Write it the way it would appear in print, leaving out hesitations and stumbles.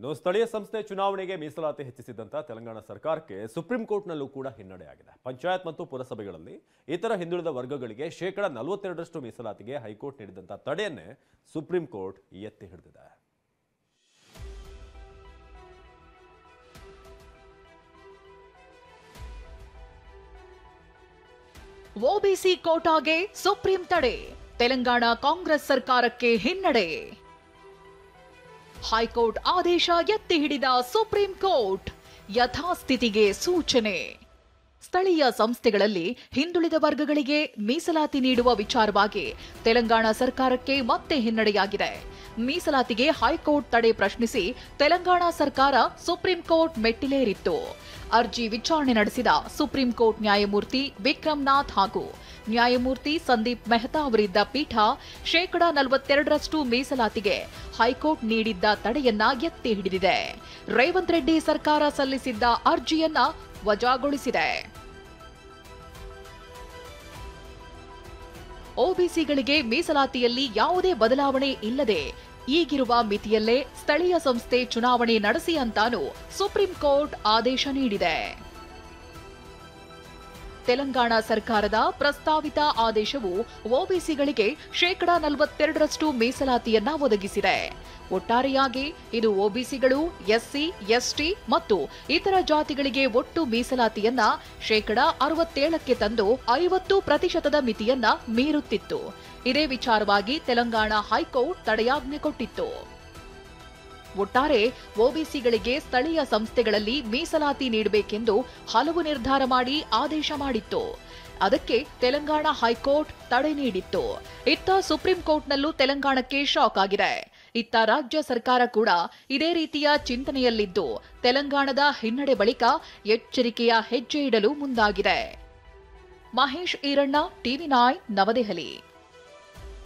ಇನ್ನು ಸ್ಥಳೀಯ ಸಂಸ್ಥೆ ಚುನಾವಣೆಗೆ ಮೀಸಲಾತಿ ಹೆಚ್ಚಿಸಿದಂತ ತೆಲಂಗಾಣ ಸರ್ಕಾರಕ್ಕೆ ಸುಪ್ರೀಂ ಕೋರ್ಟ್ನಲ್ಲೂ ಕೂಡ ಹಿನ್ನಡೆಯಾಗಿದೆ. ಪಂಚಾಯತ್ ಮತ್ತು ಪುರಸಭೆಗಳಲ್ಲಿ ಇತರ ಹಿಂದುಳಿದ ವರ್ಗಗಳಿಗೆ ಶೇಕಡಾ 42ರಷ್ಟು ಮೀಸಲಾತಿಗೆ ಹೈಕೋರ್ಟ್ ನೀಡಿದಂತ ತಡೆಯನ್ನೇ ಸುಪ್ರೀಂ ಕೋರ್ಟ್ ಎತ್ತಿ ಹಿಡಿದಿದೆ. ಓಬಿಸಿ ಕೋಟಾಗೆ ಸುಪ್ರೀಂ ತಡೆ, ತೆಲಂಗಾಣ ಕಾಂಗ್ರೆಸ್ ಸರ್ಕಾರಕ್ಕೆ ಹಿನ್ನಡೆ. ಹೈಕೋರ್ಟ್ ಆದೇಶ ಎತ್ತಿ ಹಿಡಿದ ಸುಪ್ರೀಂ ಕೋರ್ಟ್, ಯಥಾಸ್ಥಿತಿಗೆ ಸೂಚನೆ. ಸ್ಥಳೀಯ ಸಂಸ್ಥೆಗಳಲ್ಲಿ ಹಿಂದುಳಿದ ವರ್ಗಗಳಿಗೆ ಮೀಸಲಾತಿ ನೀಡುವ ವಿಚಾರವಾಗಿ ತೆಲಂಗಾಣ ಸರ್ಕಾರಕ್ಕೆ ಮತ್ತೆ ಹಿನ್ನಡೆಯಾಗಿದೆ. ಮೀಸಲಾತಿಗೆ ಹೈಕೋರ್ಟ್ ತಡೆ ಪ್ರಶ್ನಿಸಿ ತೆಲಂಗಾಣ ಸರ್ಕಾರ ಸುಪ್ರೀಂ ಕೋರ್ಟ್ ಮೆಟ್ಟಿಲೇರಿತ್ತು. ಅರ್ಜಿ ವಿಚಾರಣೆ ನಡೆಸಿದ ಸುಪ್ರೀಂ ಕೋರ್ಟ್ ನ್ಯಾಯಮೂರ್ತಿ ವಿಕ್ರಮ್ ನಾಥ್ ಹಾಗೂ ನ್ಯಾಯಮೂರ್ತಿ ಸಂದೀಪ್ ಮೆಹ್ತಾ ಅವರಿದ್ದ ಪೀಠ ಶೇಕಡಾ 42ರಷ್ಟು ಮೀಸಲಾತಿಗೆ ಹೈಕೋರ್ಟ್ ನೀಡಿದ್ದ ತಡೆಯನ್ನ ಎತ್ತಿ ಹಿಡಿದಿದೆ. ರೇವಂತ್ ರೆಡ್ಡಿ ಸರ್ಕಾರ ಸಲ್ಲಿಸಿದ್ದ ಅರ್ಜಿಯನ್ನ ವಜಾಗೊಳಿಸಿದೆ. ಓಬಿಸಿಗಳಿಗೆ ಮೀಸಲಾತಿಯಲ್ಲಿ ಯಾವುದೇ ಬದಲಾವಣೆ ಇಲ್ಲದೆ ಈಗಿರುವ ಮಿತಿಯಲ್ಲೇ ಸ್ಥಳೀಯ ಸಂಸ್ಥೆ ಚುನಾವಣೆ ನಡೆಸಿ ಅಂತಾನೂ ಸುಪ್ರೀಂ ಕೋರ್ಟ್ ಆದೇಶ ನೀಡಿದೆ. ತೆಲಂಗಾಣ ಸರ್ಕಾರದ ಪ್ರಸ್ತಾವಿತ ಆದೇಶವು ಓಬಿಸಿಗಳಿಗೆ ಶೇಕಡಾ 42ರಷ್ಟು ಮೀಸಲಾತಿಯನ್ನ ಒದಗಿಸಿದೆ. ಒಟ್ಟಾರೆಯಾಗಿ ಇದು ಓಬಿಸಿಗಳು, ಎಸ್ಸಿ, ಎಸ್ಟಿ ಮತ್ತು ಇತರ ಜಾತಿಗಳಿಗೆ ಒಟ್ಟು ಮೀಸಲಾತಿಯನ್ನ ಶೇಕಡಾ 67ಕ್ಕೆ ತಂದು 50% ಮಿತಿಯನ್ನ ಮೀರುತ್ತಿತ್ತು. ಇದೇ ವಿಚಾರವಾಗಿ ತೆಲಂಗಾಣ ಹೈಕೋರ್ಟ್ ತಡೆಯಾಜ್ಞೆ ಕೊಟ್ಟಿತ್ತು. ಒಟ್ಟಾರೆ ಓಬಿಸಿಗಳಿಗೆ ಸ್ಥಳೀಯ ಸಂಸ್ಥೆಗಳಲ್ಲಿ ಮೀಸಲಾತಿ ನೀಡಬೇಕೆಂದು ಹಲವು ನಿರ್ಧಾರ ಮಾಡಿ ಆದೇಶ ಮಾಡಿತ್ತು. ಅದಕ್ಕೆ ತೆಲಂಗಾಣ ಹೈಕೋರ್ಟ್ ತಡೆ ನೀಡಿತ್ತು. ಇತ್ತ ಸುಪ್ರೀಂ ಕೋರ್ಟ್ನಲ್ಲೂ ತೆಲಂಗಾಣಕ್ಕೆ ಶಾಕ್ ಆಗಿದೆ. ಇತ್ತ ರಾಜ್ಯ ಸರ್ಕಾರ ಕೂಡ ಇದೇ ರೀತಿಯ ಚಿಂತನೆಯಲ್ಲಿದ್ದು ತೆಲಂಗಾಣದ ಹಿನ್ನಡೆ ಬಳಿಕ ಎಚ್ಚರಿಕೆಯ ಹೆಜ್ಜೆ ಇಡಲು ಮುಂದಾಗಿದೆ. ಮಹೇಶ್ ಈರಣ್ಣ, ಟಿವಿ9, ನವದೆಹಲಿ.